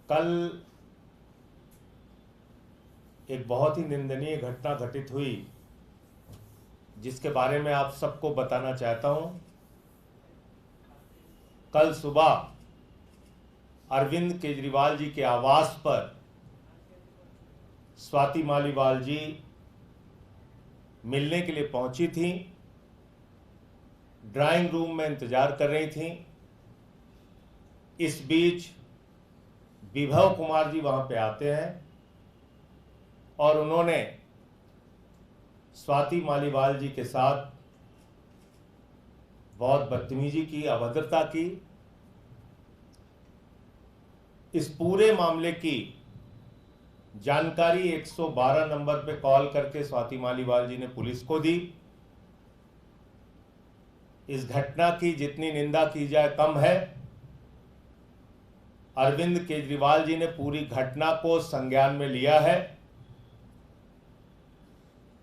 कल एक बहुत ही निंदनीय घटना घटित हुई जिसके बारे में आप सबको बताना चाहता हूं। कल सुबह अरविंद केजरीवाल जी के आवास पर स्वाति मालीवाल जी मिलने के लिए पहुंची थी, ड्राइंग रूम में इंतजार कर रही थी। इस बीच विभव कुमार जी वहां पे आते हैं और उन्होंने स्वाति मालीवाल जी के साथ बहुत बदतमीजी की, अभद्रता की। इस पूरे मामले की जानकारी 112 नंबर पे कॉल करके स्वाति मालीवाल जी ने पुलिस को दी। इस घटना की जितनी निंदा की जाए कम है। अरविंद केजरीवाल जी ने पूरी घटना को संज्ञान में लिया है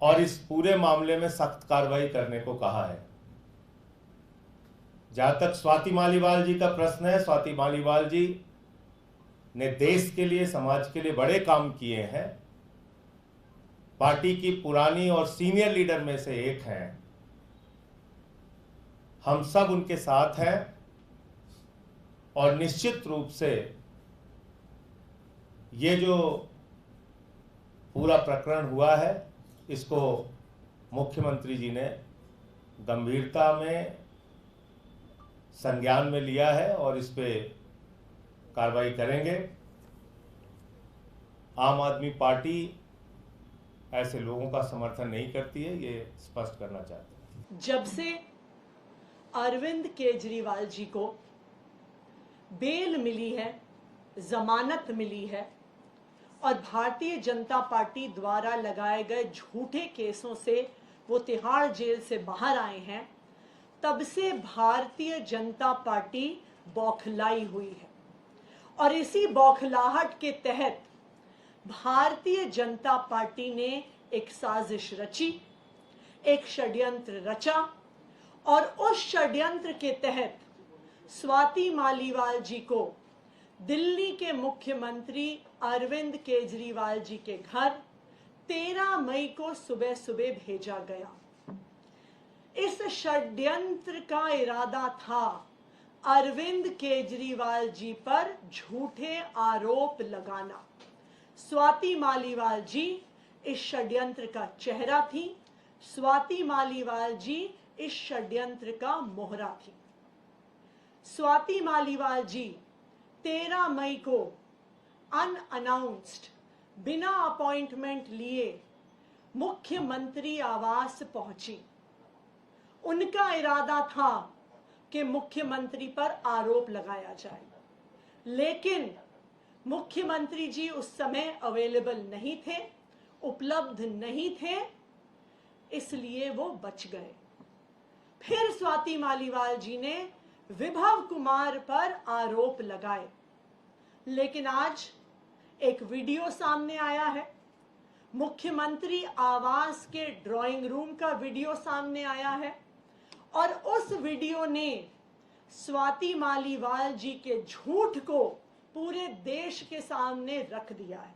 और इस पूरे मामले में सख्त कार्रवाई करने को कहा है। जहां तक स्वाति मालीवाल जी का प्रश्न है, स्वाति मालीवाल जी ने देश के लिए, समाज के लिए बड़े काम किए हैं। पार्टी की पुरानी और सीनियर लीडर में से एक हैं। हम सब उनके साथ हैं और निश्चित रूप से ये जो पूरा प्रकरण हुआ है इसको मुख्यमंत्री जी ने गंभीरता में संज्ञान में लिया है और इस पे कार्रवाई करेंगे। आम आदमी पार्टी ऐसे लोगों का समर्थन नहीं करती है, ये स्पष्ट करना चाहते हैं। जब से अरविंद केजरीवाल जी को बेल मिली है, जमानत मिली है और भारतीय जनता पार्टी द्वारा लगाए गए झूठे केसों से वो तिहाड़ जेल से बाहर आए हैं, तब से भारतीय जनता पार्टी बौखलाई हुई है। और इसी बौखलाहट के तहत भारतीय जनता पार्टी ने एक साजिश रची, एक षड्यंत्र रचा और उस षड्यंत्र के तहत स्वाति मालीवाल जी को दिल्ली के मुख्यमंत्री अरविंद केजरीवाल जी के घर 13 मई को सुबह सुबह भेजा गया। इस षड्यंत्र का इरादा था अरविंद केजरीवाल जी पर झूठे आरोप लगाना। स्वाति मालीवाल जी इस षड्यंत्र का चेहरा थी। स्वाति मालीवाल जी इस षड्यंत्र का मोहरा थी। स्वाति मालीवाल जी 13 मई को अनअनाउंस्ड, बिना अपॉइंटमेंट लिए मुख्यमंत्री आवास पहुंची। उनका इरादा था कि मुख्यमंत्री पर आरोप लगाया जाए, लेकिन मुख्यमंत्री जी उस समय अवेलेबल नहीं थे, उपलब्ध नहीं थे, इसलिए वो बच गए। फिर स्वाति मालीवाल जी ने विभव कुमार पर आरोप लगाए, लेकिन आज एक वीडियो सामने आया है। मुख्यमंत्री आवास के ड्राइंग रूम का वीडियो सामने आया है और उस वीडियो ने स्वाति मालीवाल जी के झूठ को पूरे देश के सामने रख दिया है।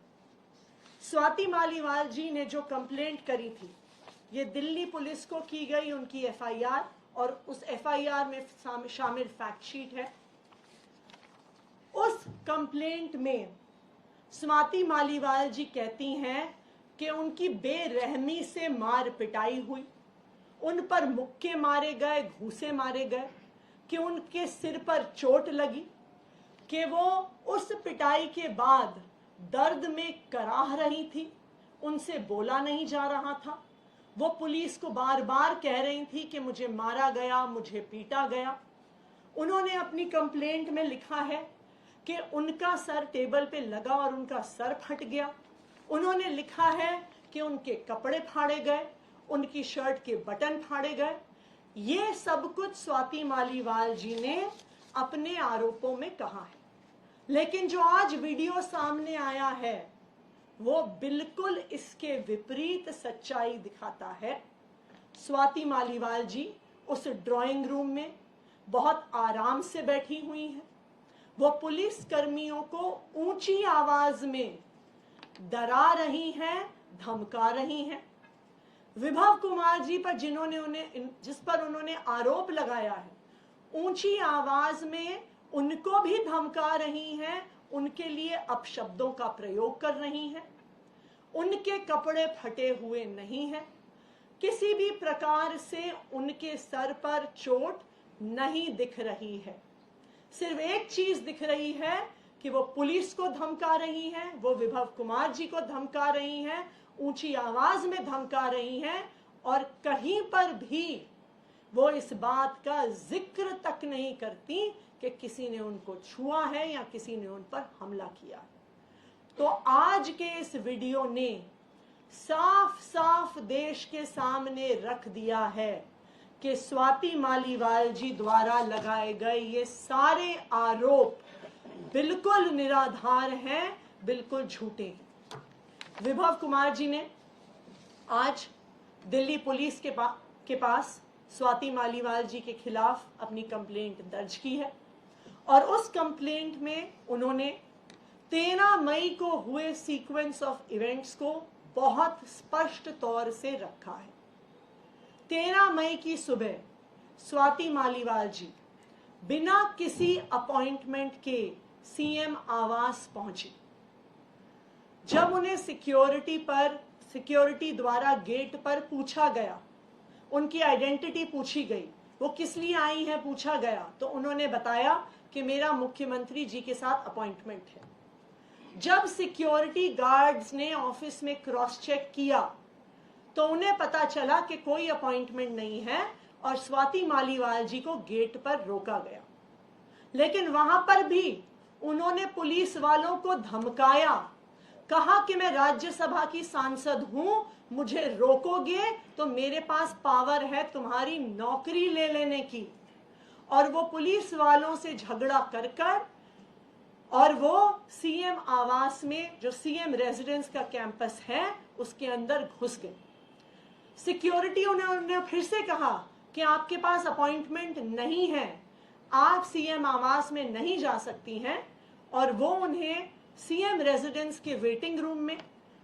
स्वाति मालीवाल जी ने जो कंप्लेंट करी थी, ये दिल्ली पुलिस को की गई उनकी एफआईआर और उस एफआईआर में शामिल फैक्ट शीट है। उस कंप्लेंट में स्वाति मालीवाल जी कहती हैं कि उनकी बेरहमी से मार पिटाई हुई, उन पर मुक्के मारे गए, घूंसे मारे गए, कि उनके सिर पर चोट लगी, कि वो उस पिटाई के बाद दर्द में कराह रही थी, उनसे बोला नहीं जा रहा था। वो पुलिस को बार बार कह रही थी कि मुझे मारा गया, मुझे पीटा गया। उन्होंने अपनी कंप्लेंट में लिखा है कि उनका सर टेबल पे लगा और उनका सर फट गया। उन्होंने लिखा है कि उनके कपड़े फाड़े गए, उनकी शर्ट के बटन फाड़े गए। ये सब कुछ स्वाति मालीवाल जी ने अपने आरोपों में कहा है, लेकिन जो आज वीडियो सामने आया है वो बिल्कुल इसके विपरीत सच्चाई दिखाता है। स्वाति मालीवाल जी उस ड्राइंग रूम में बहुत आराम से बैठी हुई हैं, वो पुलिस कर्मियों को ऊंची आवाज में डरा रही हैं, धमका रही हैं। विभव कुमार जी पर जिस पर उन्होंने आरोप लगाया है, ऊंची आवाज में उनको भी धमका रही हैं, उनके लिए अपशब्दों का प्रयोग कर रही हैं। उनके कपड़े फटे हुए नहीं हैं, किसी भी प्रकार से उनके सर पर चोट नहीं दिख रही है। सिर्फ एक चीज दिख रही है कि वो पुलिस को धमका रही हैं, वो विभव कुमार जी को धमका रही हैं, ऊंची आवाज में धमका रही हैं, और कहीं पर भी वो इस बात का जिक्र तक नहीं करती कि किसी ने उनको छुआ है या किसी ने उन पर हमला किया है। तो आज के इस वीडियो ने साफ साफ देश के सामने रख दिया है कि स्वाति मालीवाल जी द्वारा लगाए गए ये सारे आरोप बिल्कुल निराधार हैं, बिल्कुल झूठे हैं। विभव कुमार जी ने आज दिल्ली पुलिस के पास स्वाति मालीवाल जी के खिलाफ अपनी कंप्लेंट दर्ज की है, और उस कंप्लेंट में उन्होंने 13 मई को हुए सीक्वेंस ऑफ इवेंट्स को बहुत स्पष्ट तौर से रखा है। 13 मई की सुबह स्वाति मालीवाल जी बिना किसी अपॉइंटमेंट के सीएम आवास पहुंची। जब उन्हें सिक्योरिटी द्वारा गेट पर पूछा गया, उनकी आइडेंटिटी पूछी गई, वो किस लिए आई है पूछा गया, तो उन्होंने बताया कि मेरा मुख्यमंत्री जी के साथ अपॉइंटमेंट है। जब सिक्योरिटी गार्ड्स ने ऑफिस में क्रॉस चेक किया तो उन्हें पता चला कि कोई अपॉइंटमेंट नहीं है, और स्वाति मालीवाल जी को गेट पर रोका गया। लेकिन वहां पर भी उन्होंने पुलिस वालों को धमकाया, कहा कि मैं राज्यसभा की सांसद हूं, मुझे रोकोगे तो मेरे पास पावर है तुम्हारी नौकरी ले लेने की। और वो पुलिस वालों से झगड़ा कर और वो सीएम आवास में, जो सीएम रेजिडेंस का कैंपस है, उसके अंदर घुस गए। सिक्योरिटी उन्होंने फिर से कहा कि आपके पास अपॉइंटमेंट नहीं है, आप सीएम आवास में नहीं जा सकती हैं, और वो उन्हें सीएम रेजिडेंस के वेटिंग रूम में,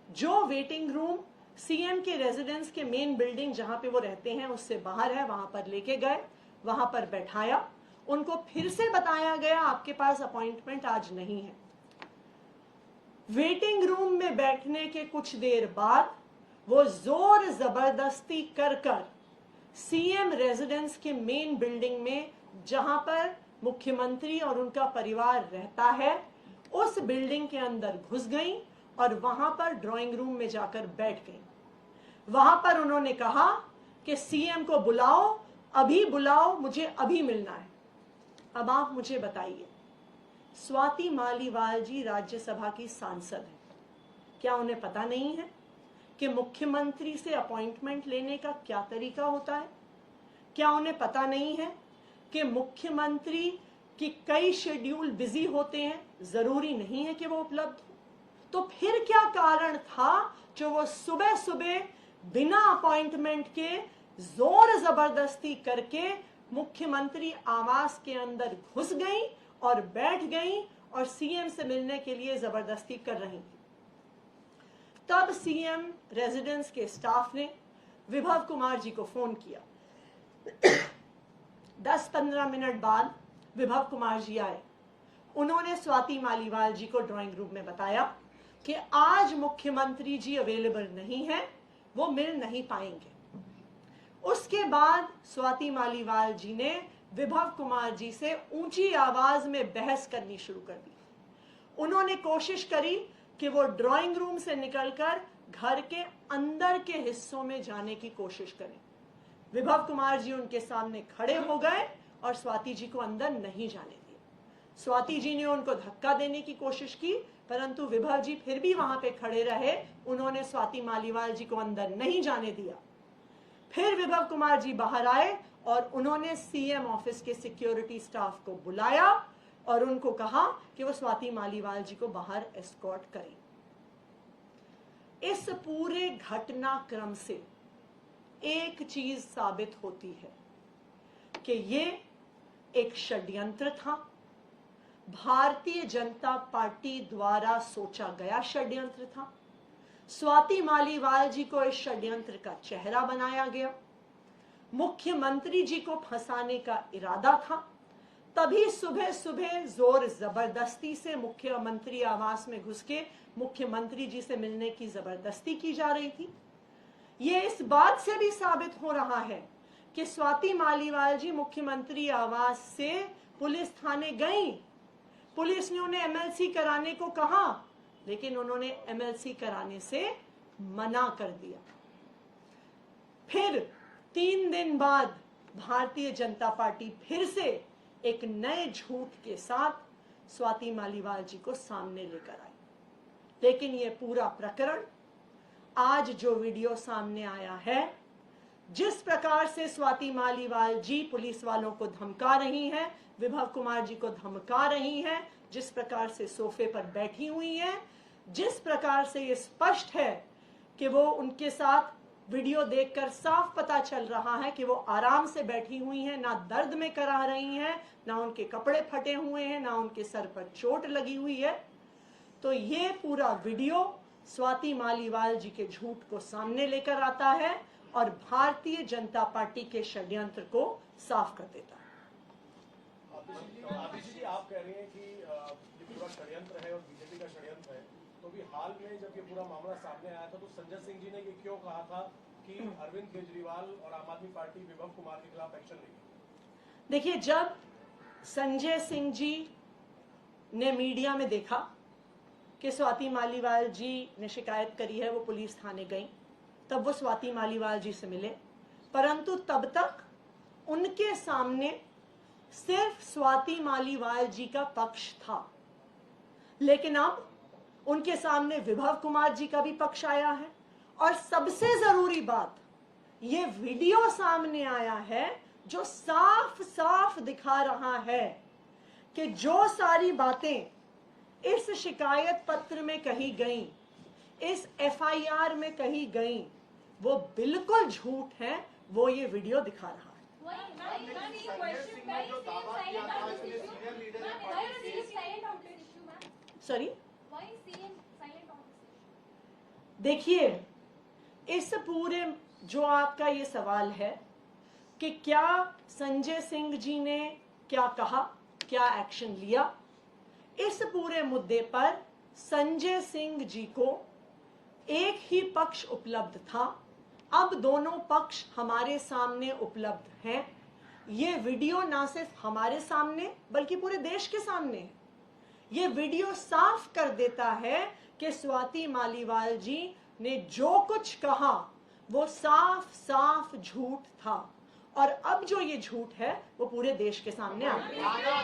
जो वेटिंग रूम सीएम के रेजिडेंस के मेन बिल्डिंग जहां पे वो रहते हैं उससे बाहर है, वहां पर लेके गए, वहां पर बैठाया। उनको फिर से बताया गया आपके पास अपॉइंटमेंट आज नहीं है। वेटिंग रूम में बैठने के कुछ देर बाद वो जोर जबरदस्ती कर सीएम रेजिडेंस के मेन बिल्डिंग में, जहां पर मुख्यमंत्री और उनका परिवार रहता है, उस बिल्डिंग के अंदर घुस गई और वहां पर ड्राइंग रूम में जाकर बैठ गई। वहां पर उन्होंने कहा कि सीएम को बुलाओ, अभी बुलाओ, मुझे अभी मिलना है। अब आप मुझे बताइए, स्वाति मालीवाल जी राज्यसभा की सांसद है, क्या उन्हें पता नहीं है कि मुख्यमंत्री से अपॉइंटमेंट लेने का क्या तरीका होता है? क्या उन्हें पता नहीं है कि मुख्यमंत्री की कई शेड्यूल बिजी होते हैं, जरूरी नहीं है कि वो उपलब्ध हो? तो फिर क्या कारण था जो वो सुबह सुबह बिना अपॉइंटमेंट के जोर जबरदस्ती करके मुख्यमंत्री आवास के अंदर घुस गई और बैठ गई और सीएम से मिलने के लिए जबरदस्ती कर रही थी? तब सीएम रेजिडेंस के स्टाफ ने विभव कुमार जी को फोन किया। 10-15 मिनट बाद विभव कुमार जी आए। उन्होंने स्वाति मालीवाल जी को ड्राइंग रूम में बताया कि आज मुख्यमंत्री जी अवेलेबल नहीं है, वो मिल नहीं पाएंगे। उसके बाद स्वाति मालीवाल जी ने विभव कुमार जी से ऊंची आवाज में बहस करनी शुरू कर दी। उन्होंने कोशिश करी कि वो ड्राइंग रूम से निकलकर घर के अंदर के हिस्सों में जाने की कोशिश करें। विभव कुमार जी उनके सामने खड़े हो गए और स्वाति जी को अंदर नहीं जाने दिया। स्वाति जी ने उनको धक्का देने की कोशिश की, परंतु विभव जी फिर भी वहां पे खड़े रहे। उन्होंने स्वाति मालीवाल जी को अंदर नहीं जाने दिया। फिर विभव कुमार जी बाहर आए और उन्होंने सीएम ऑफिस के सिक्योरिटी स्टाफ को बुलाया और उनको कहा कि वो स्वाति मालीवाल जी को बाहर एस्कॉर्ट करें। इस पूरे घटनाक्रम से एक चीज साबित होती है कि ये एक षड्यंत्र था। भारतीय जनता पार्टी द्वारा सोचा गया षड्यंत्र था। स्वाति मालीवाल जी को इस षड्यंत्र का चेहरा बनाया गया। मुख्यमंत्री जी को फंसाने का इरादा था। तभी सुबह सुबह जोर जबरदस्ती से मुख्यमंत्री आवास में घुस के मुख्यमंत्री जी से मिलने की जबरदस्ती की जा रही थी। ये इस बात से भी साबित हो रहा है कि स्वाति मालीवाल जी मुख्यमंत्री आवास से पुलिस थाने गई। पुलिस ने उन्हें एमएलसी कराने को कहा, लेकिन उन्होंने एमएलसी कराने से मना कर दिया। फिर 3 दिन बाद भारतीय जनता पार्टी फिर से एक नए झूठ के साथ स्वाति मालीवाल जी को सामने लेकर आई। लेकिन यह पूरा प्रकरण, आज जो वीडियो सामने आया है, जिस प्रकार से स्वाति मालीवाल जी पुलिस वालों को धमका रही हैं, विभव कुमार जी को धमका रही हैं, जिस प्रकार से सोफे पर बैठी हुई हैं, जिस प्रकार से ये स्पष्ट है कि वो उनके साथ वीडियो देखकर साफ पता चल रहा है कि वो आराम से बैठी हुई हैं, ना दर्द में करा रही हैं, ना उनके कपड़े फटे हुए हैं, ना उनके सर पर चोट लगी हुई है। तो ये पूरा वीडियो स्वाति मालीवाल जी के झूठ को सामने लेकर आता है और भारतीय जनता पार्टी के षड्यंत्र को साफ कर देता है। आतिशी जी, आप कह रही हैं कि ये पूरा षड्यंत्र है और बीजेपी का षड्यंत्र है, तो भी हाल में जब ये पूरा मामला सामने आया था तो संजय सिंह जी ने ये क्यों कहा था कि अरविंद केजरीवाल और आम आदमी पार्टी विभव कुमार के खिलाफ एक्शन लेगी? देखिए, जब संजय सिंह जी ने मीडिया में देखा कि स्वाति मालीवाल जी ने शिकायत करी है, वो पुलिस थाने गई, तब वो स्वाति मालीवाल जी से मिले। परंतु तब तक उनके सामने सिर्फ स्वाति मालीवाल जी का पक्ष था, लेकिन अब उनके सामने विभव कुमार जी का भी पक्ष आया है। और सबसे जरूरी बात, ये वीडियो सामने आया है जो साफ साफ दिखा रहा है कि जो सारी बातें इस शिकायत पत्र में कही गई, इस एफआईआर में कही गई, वो बिल्कुल झूठ है। वो ये वीडियो दिखा रहा है। सॉरी, देखिए, इस पूरे जो आपका ये सवाल है कि क्या संजय सिंह जी ने क्या कहा, क्या एक्शन लिया, इस पूरे मुद्दे पर संजय सिंह जी को एक ही पक्ष उपलब्ध था। अब दोनों पक्ष हमारे सामने उपलब्ध हैं। ये वीडियो ना सिर्फ हमारे सामने बल्कि पूरे देश के सामने है। ये वीडियो साफ कर देता है कि स्वाति मालीवाल जी ने जो कुछ कहा वो साफ साफ झूठ था, और अब जो ये झूठ है वो पूरे देश के सामने आ गया।